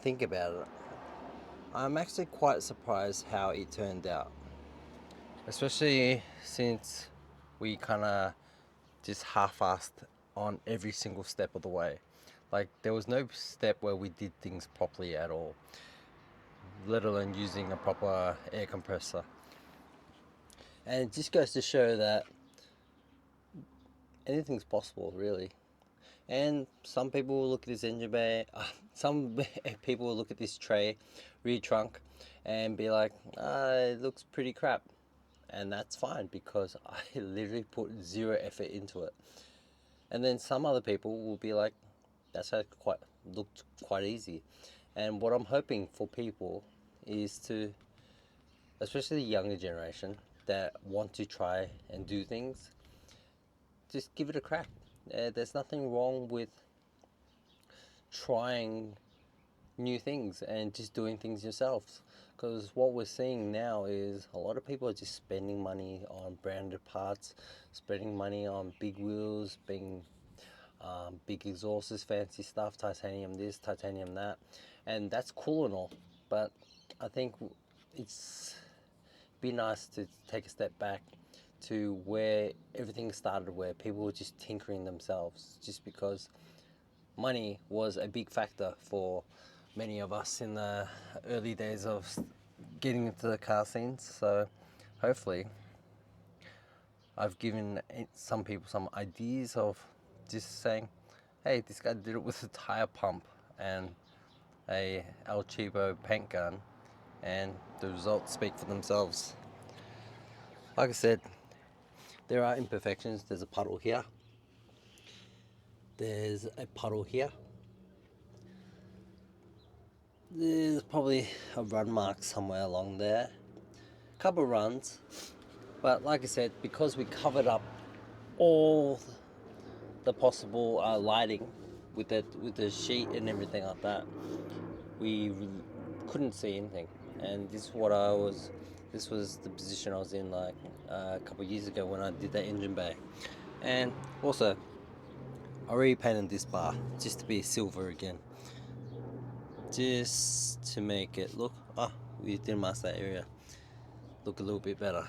think about it, I'm actually quite surprised how it turned out. Especially since we kind of just half-assed on every single step of the way. Like, there was no step where we did things properly at all, let alone using a proper air compressor. And it just goes to show that anything's possible, really. And some people will look at this engine bay, some people will look at this tray, rear trunk, and be like, it looks pretty crap. And that's fine, because I literally put zero effort into it. And then some other people will be like, that's looked quite easy. And what I'm hoping for people is to, especially the younger generation that want to try and do things, just give it a crack. There's nothing wrong with trying new things and just doing things yourselves, because what we're seeing now is a lot of people are just spending money on branded parts, spending money on big wheels, big exhausts, fancy stuff, titanium this, titanium that, and that's cool and all, but I think it's be nice to take a step back to where everything started, where people were just tinkering themselves, just because money was a big factor for many of us in the early days of getting into the car scenes. So hopefully I've given some people some ideas of just saying, hey, this guy did it with a tire pump and a El Cheapo paint gun, and the results speak for themselves. Like I said, there are imperfections. There's a puddle here, there's a puddle here, there's probably a run mark somewhere along there, a couple runs, but like I said, because we covered up all the possible lighting with the sheet and everything like that, we couldn't see anything. And this was the position I was in like a couple of years ago when I did that engine bay. And also, I repainted this bar just to be silver again, just to make it look, we did mask that area, look a little bit better.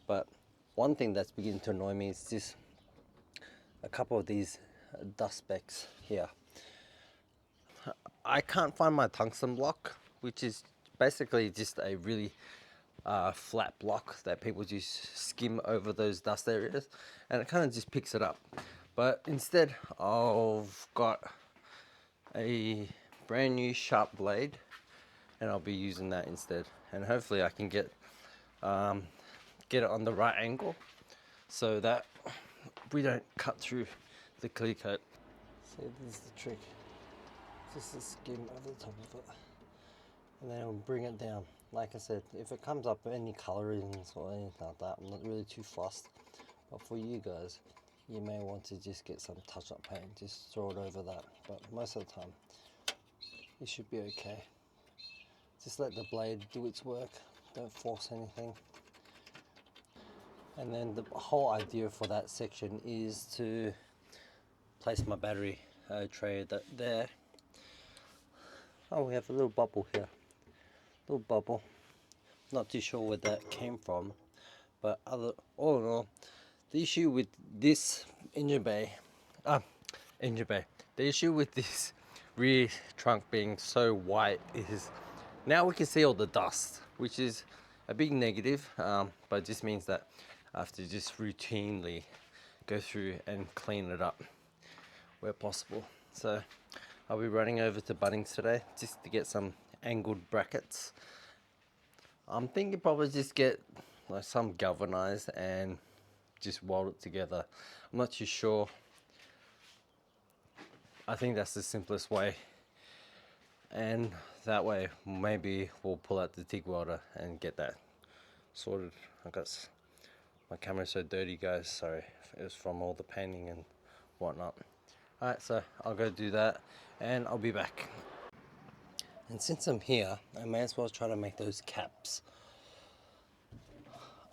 But one thing that's beginning to annoy me is just a couple of these dust specks here. I can't find my tungsten block, which is basically just a really flat block that people just skim over those dust areas, and it kind of just picks it up. But instead, I've got a brand new sharp blade, and I'll be using that instead. And hopefully I can get it on the right angle so that we don't cut through the clear coat. See, this is the trick. Just to skim over the top of it, and then I'll bring it down. Like I said, if it comes up any colorings or anything like that, I'm not really too fussed. But for you guys, you may want to just get some touch-up paint, just throw it over that. But most of the time, it should be okay. Just let the blade do its work. Don't force anything. And then the whole idea for that section is to place my battery tray there. Oh, we have a little bubble here. Little bubble. Not too sure where that came from, but all in all, the issue with this the issue with this rear trunk being so white is now we can see all the dust, which is a big negative, but it just means that I have to just routinely go through and clean it up where possible. So I'll be running over to Bunnings today just to get some angled brackets. I'm thinking probably just get like some galvanized and just weld it together. I'm not too sure. I think that's the simplest way, and that way maybe we'll pull out the TIG welder and get that sorted. My camera's so dirty, guys, sorry, it was from all the painting and whatnot. Alright, so I'll go do that and I'll be back. And since I'm here, I may as well try to make those caps.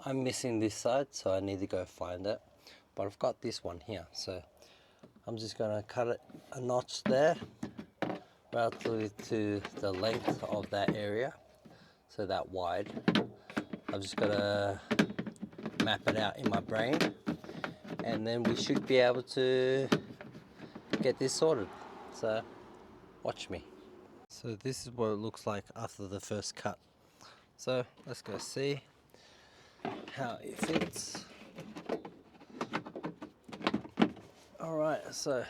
I'm missing this side, so I need to go find it, but I've got this one here, so I'm just gonna cut it a notch there, relatively to the length of that area, so that wide. I've just got to map it out in my brain, and then we should be able to get this sorted. So watch me. So this is what it looks like after the first cut. So let's go see how it fits. Alright, so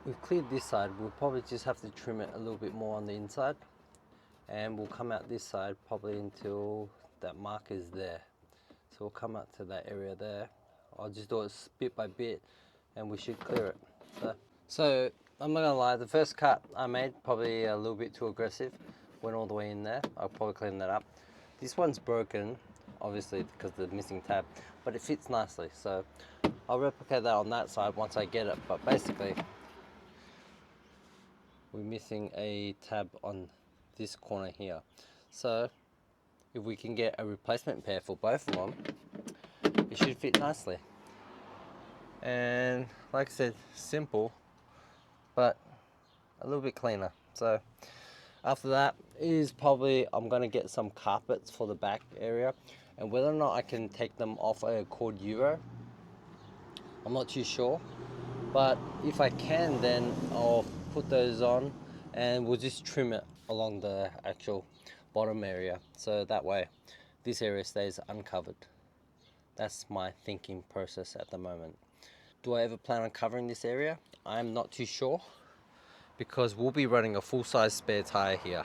we've cleared this side. We'll probably just have to trim it a little bit more on the inside, and we'll come out this side probably until that mark is there. So we'll come out to that area there. I'll just do it bit by bit and we should clear it. So I'm not gonna lie, the first cut I made probably a little bit too aggressive. Went all the way in there. I'll probably clean that up. This one's broken, obviously because of the missing tab, but it fits nicely. So I'll replicate that on that side once I get it. But basically, we're missing a tab on this corner here. So if we can get a replacement pair for both of them, it should fit nicely. And like I said, simple, but a little bit cleaner. So after that is probably I'm gonna get some carpets for the back area, and whether or not I can take them off a cord Euro, I'm not too sure, but if I can, then I'll put those on and we'll just trim it along the actual bottom area, so that way this area stays uncovered. That's my thinking process at the moment. Do I ever plan on covering this area? I'm not too sure, because we'll be running a full-size spare tire here.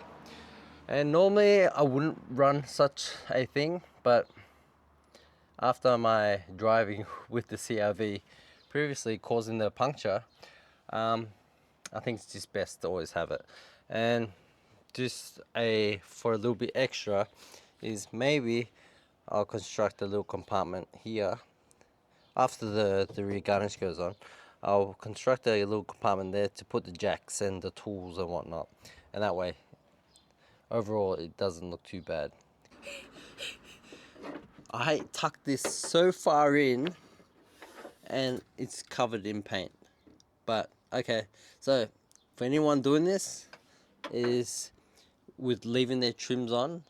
And normally I wouldn't run such a thing, but after my driving with the CRV previously causing the puncture, I think it's just best to always have it. And just for a little bit extra is maybe I'll construct a little compartment here. After the rear garnish goes on, I'll construct a little compartment there to put the jacks and the tools and whatnot, and that way overall it doesn't look too bad. I tucked this so far in and it's covered in paint, but okay, so for anyone doing this, is with leaving their trims on,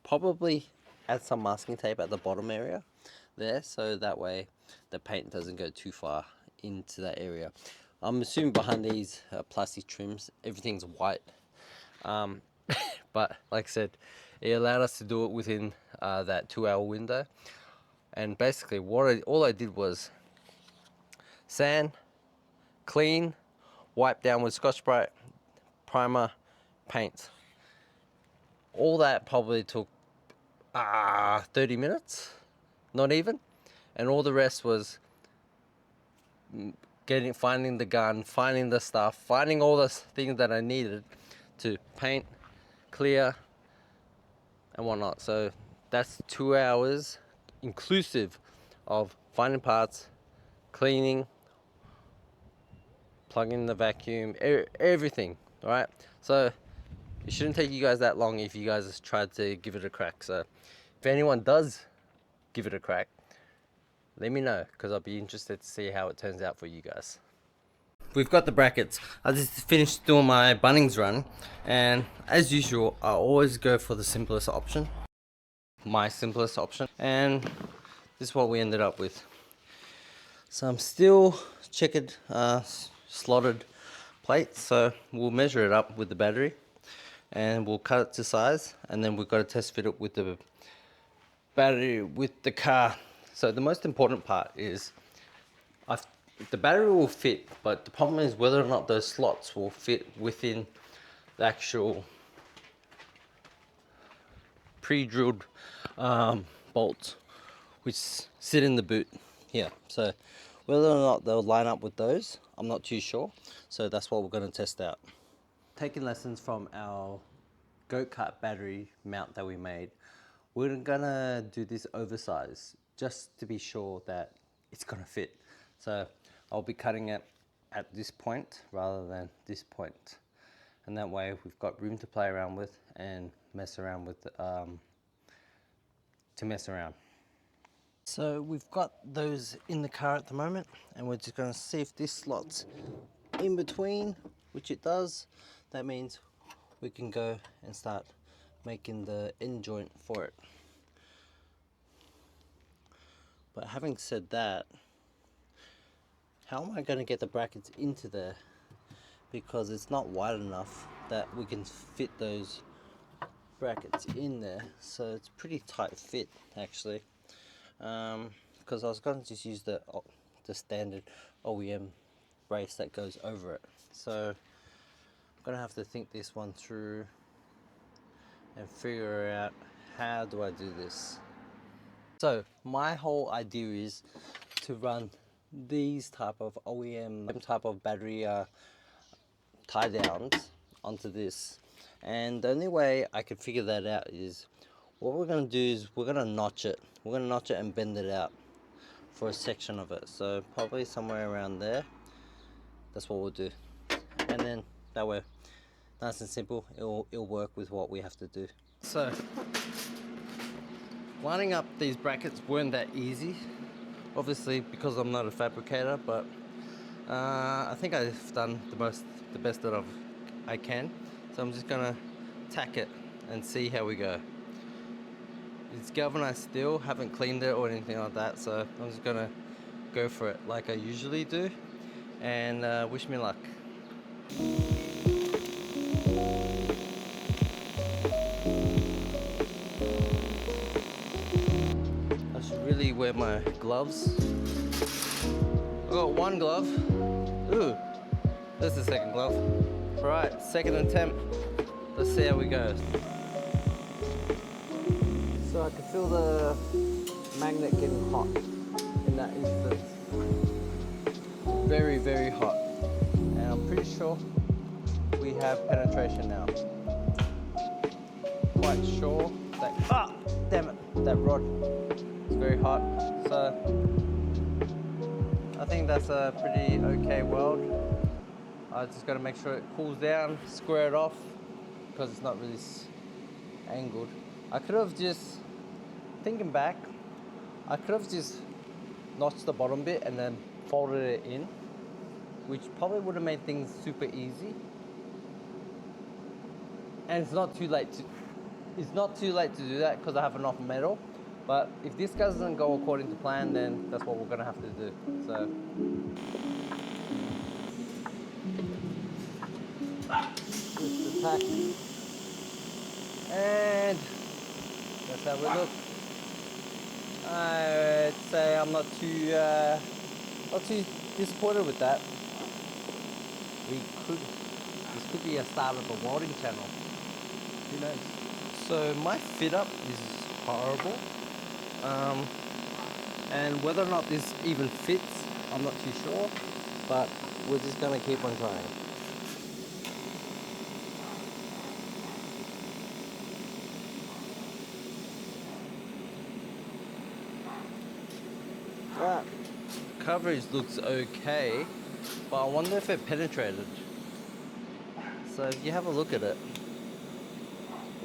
probably add some masking tape at the bottom area there, so that way the paint doesn't go too far into that area. I'm assuming behind these plastic trims everything's white, but like I said, it allowed us to do it within that 2-hour window. And basically all I did was sand, clean, wipe down with Scotch-Brite, primer, paint. All that probably took 30 minutes, not even. And all the rest was finding the gun, finding the stuff, finding all the things that I needed to paint, clear, and whatnot. So that's 2 hours inclusive of finding parts, cleaning, plugging the vacuum, everything. All right, so it shouldn't take you guys that long if you guys tried to give it a crack. So if anyone does give it a crack, let me know, because I'll be interested to see how it turns out for you guys. We've got the brackets. I just finished doing my Bunnings run, and as usual I always go for the simplest option, my simplest option, and this is what we ended up with. Some steel checkered slotted plates, so we'll measure it up with the battery and we'll cut it to size, and then we've got to test fit it with the battery with the car. So the most important part is the battery will fit, but the problem is whether or not those slots will fit within the actual pre-drilled bolts which sit in the boot here. So whether or not they'll line up with those, I'm not too sure. So that's what we're going to test out. Taking lessons from our go-kart battery mount that we made, we're gonna do this oversized just to be sure that it's gonna fit. So I'll be cutting it at this point rather than this point, and that way we've got room to play around with and mess around with So we've got those in the car at the moment, and we're just going to see if this slots in between which it does, that means we can go and start making the end joint for it. But having said that, how am I going to get the brackets into there? Because it's not wide enough that we can fit those brackets in there. So it's pretty tight fit actually. Because I was going to just use the standard OEM brace that goes over it. So I'm going to have to think this one through and figure out how do I do this. So my whole idea is to run these type of OEM type of battery tie downs onto this, and the only way I can figure that out is what we're going to do is we're going to notch it and bend it out for a section of it. So probably somewhere around there, that's what we'll do, and then that way, nice and simple, it'll work with what we have to do. So lining up these brackets weren't that easy, obviously, because I'm not a fabricator, but I think I've done the best that I can. So I'm just gonna tack it and see how we go. It's galvanized steel, haven't cleaned it or anything like that, so I'm just gonna go for it like I usually do, and wish me luck. I should really wear my gloves. I got one glove. Ooh, there's the second glove. Alright, second attempt. Let's see how we go. So I can feel the magnet getting hot in that instance. Very, very hot. And I'm pretty sure we have penetration now. Quite sure that, damn it, that rod is very hot. So I think that's a pretty okay weld. I just got to make sure it cools down, square it off, because it's not really angled. I could have just, thinking back, I could have just notched the bottom bit and then folded it in, which probably would have made things super easy. And it's not too late to do that because I have enough metal. But if this doesn't go according to plan, then that's what we're gonna have to do. So just the tack, and that's how we look. I'd say I'm not too disappointed with that. This could be a start of a welding channel. Who knows? So my fit up is horrible. And whether or not this even fits, I'm not too sure, but we're just gonna keep on trying. Right, coverage looks okay, but I wonder if it penetrated. So if you have a look at it,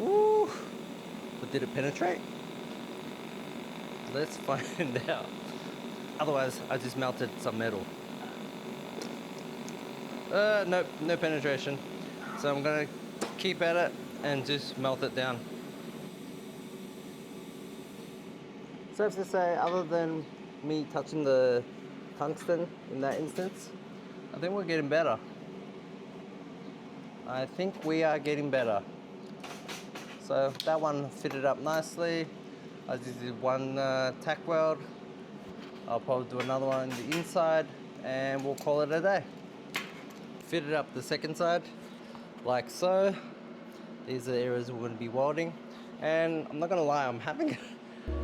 ooh, but did it penetrate? Let's find out. Otherwise, I just melted some metal. Nope, no penetration. So I'm gonna keep at it and just melt it down. Safe to say, other than me touching the tungsten in that instance, I think we're getting better. I think we are getting better. So that one fitted up nicely. I just did one tack weld. I'll probably do another one on the inside and we'll call it a day. Fitted up the second side like so. These are the areas we're going to be welding, and I'm not going to lie, I'm having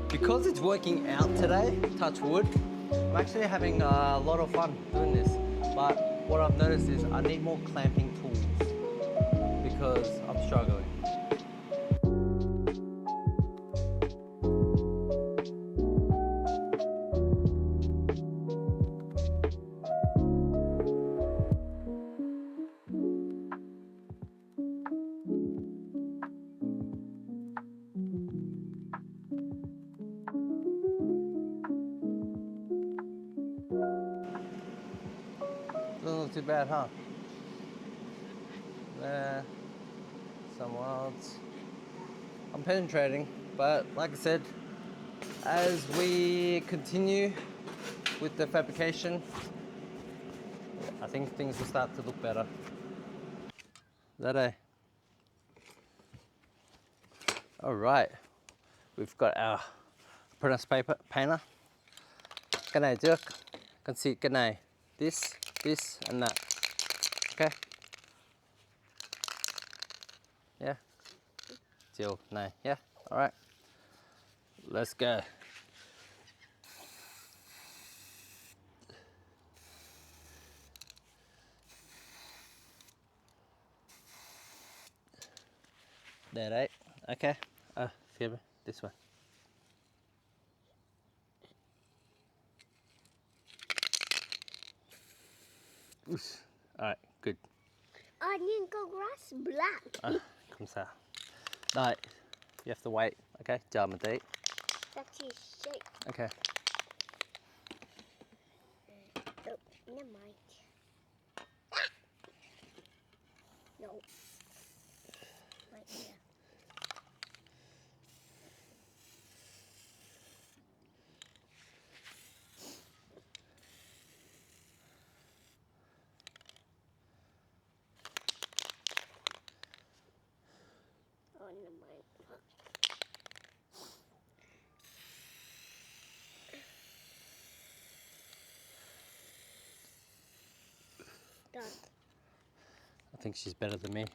because it's working out today, touch wood, I'm actually having a lot of fun doing this. But what I've noticed is I need more clamping tools because I'm struggling. Doesn't look too bad, huh? Some wilds. I'm penetrating, but like I said, as we continue with the fabrication, I think things will start to look better. Is that a? All right, we've got our apprentice paper painter. G'day, Dirk. Can see g'day. This, and that. Okay. Yeah. Jill, no. Yeah. All right. Let's go. That right? Okay. Feel this one. Oops. All right. Good. Onion go grass black. Come ça. No, you have to wait. Okay. Jam a date. That's his shape. Okay. Oh, never mind. No. Right here. Oh, never mind. Done. I think she's better than me.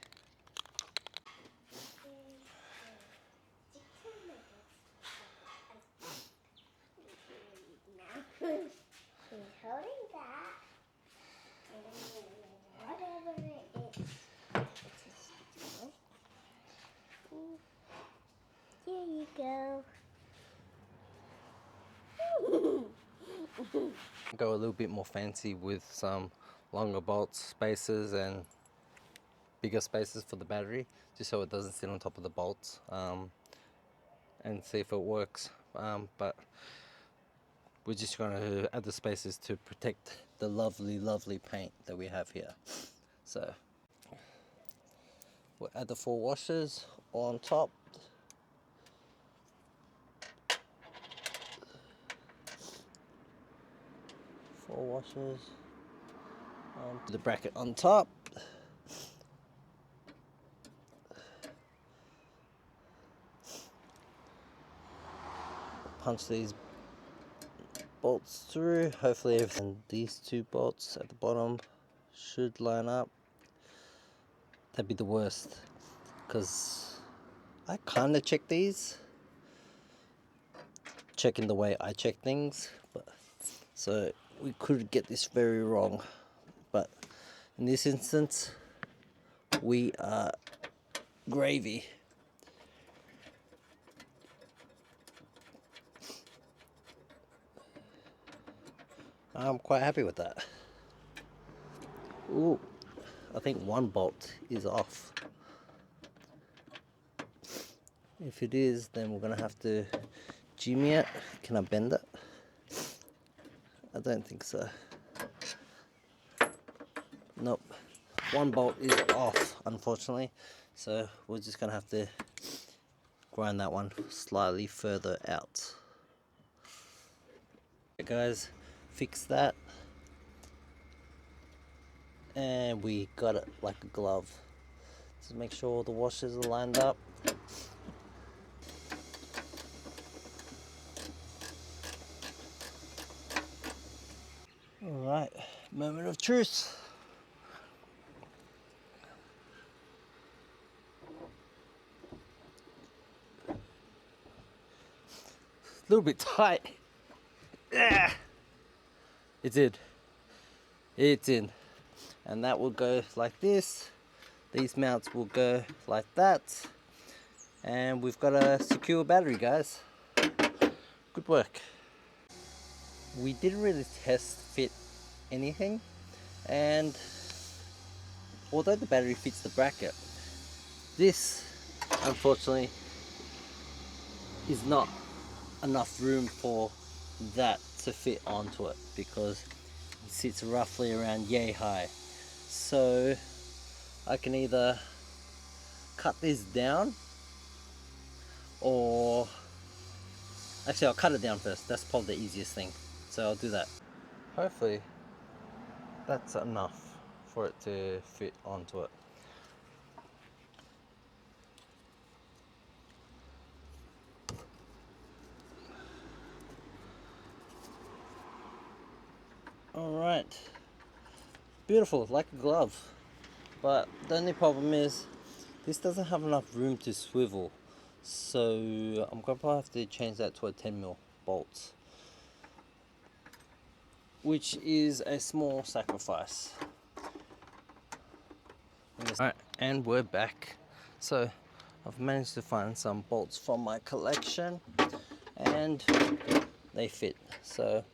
He's holding that. Whatever it is. Here you go. Go a little bit more fancy with some longer bolts, spacers, and bigger spacers for the battery, just so it doesn't sit on top of the bolts, and see if it works. But we're just going to add the spacers to protect the lovely paint that we have here. So we'll add the 4 washers on top. Four washers onto the bracket on top. Punch these bolts through. Hopefully, and these 2 bolts at the bottom should line up. That'd be the worst, because I kind of check these, checking the way I check things, but so we could get this very wrong. But in this instance, we are gravy. I'm quite happy with that. Ooh, I think 1 bolt is off. If it is, then we're gonna have to jimmy it. Can I bend it? I don't think so. Nope. 1 bolt is off, unfortunately. So we're just gonna have to grind that one slightly further out. Okay, guys, fix that. And we got it like a glove. Just make sure all the washers are lined up. Alright, moment of truth. A little bit tight. Yeah. It's in. It's in. And that will go like this. These mounts will go like that. And we've got a secure battery, guys. Good work. We didn't really test fit anything, and although the battery fits the bracket, this unfortunately is not enough room for that to fit onto it, because it sits roughly around yay high. So I can either cut this down, or actually I'll cut it down first. That's probably the easiest thing, so I'll do that. Hopefully that's enough for it to fit onto it. Alright, beautiful, like a glove. But the only problem is this doesn't have enough room to swivel, so I'm gonna probably have to change that to a 10mm bolt, which is a small sacrifice. Alright, and we're back. So I've managed to find some bolts from my collection, and they fit. So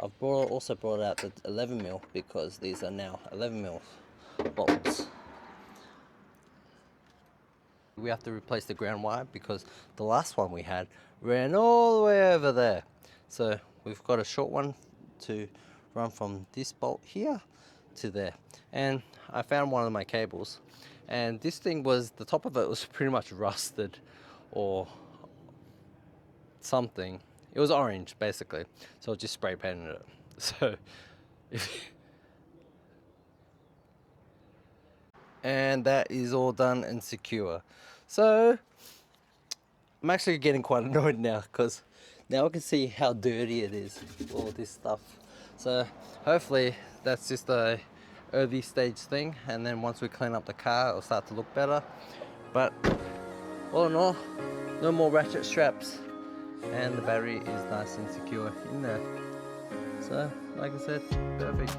I've also brought out the 11mm because these are now 11mm bolts. We have to replace the ground wire because the last one we had ran all the way over there. So we've got a short one to run from this bolt here to there. And I found one of my cables, and this thing was, the top of it was pretty much rusted or something. It was orange basically, so I just spray painted it. So and that is all done and secure. So I'm actually getting quite annoyed now because now I can see how dirty it is, all this stuff. So hopefully that's just a early stage thing, and then once we clean up the car it'll start to look better. But all in all, no more ratchet straps, and the battery is nice and secure in there. So like I said, perfect.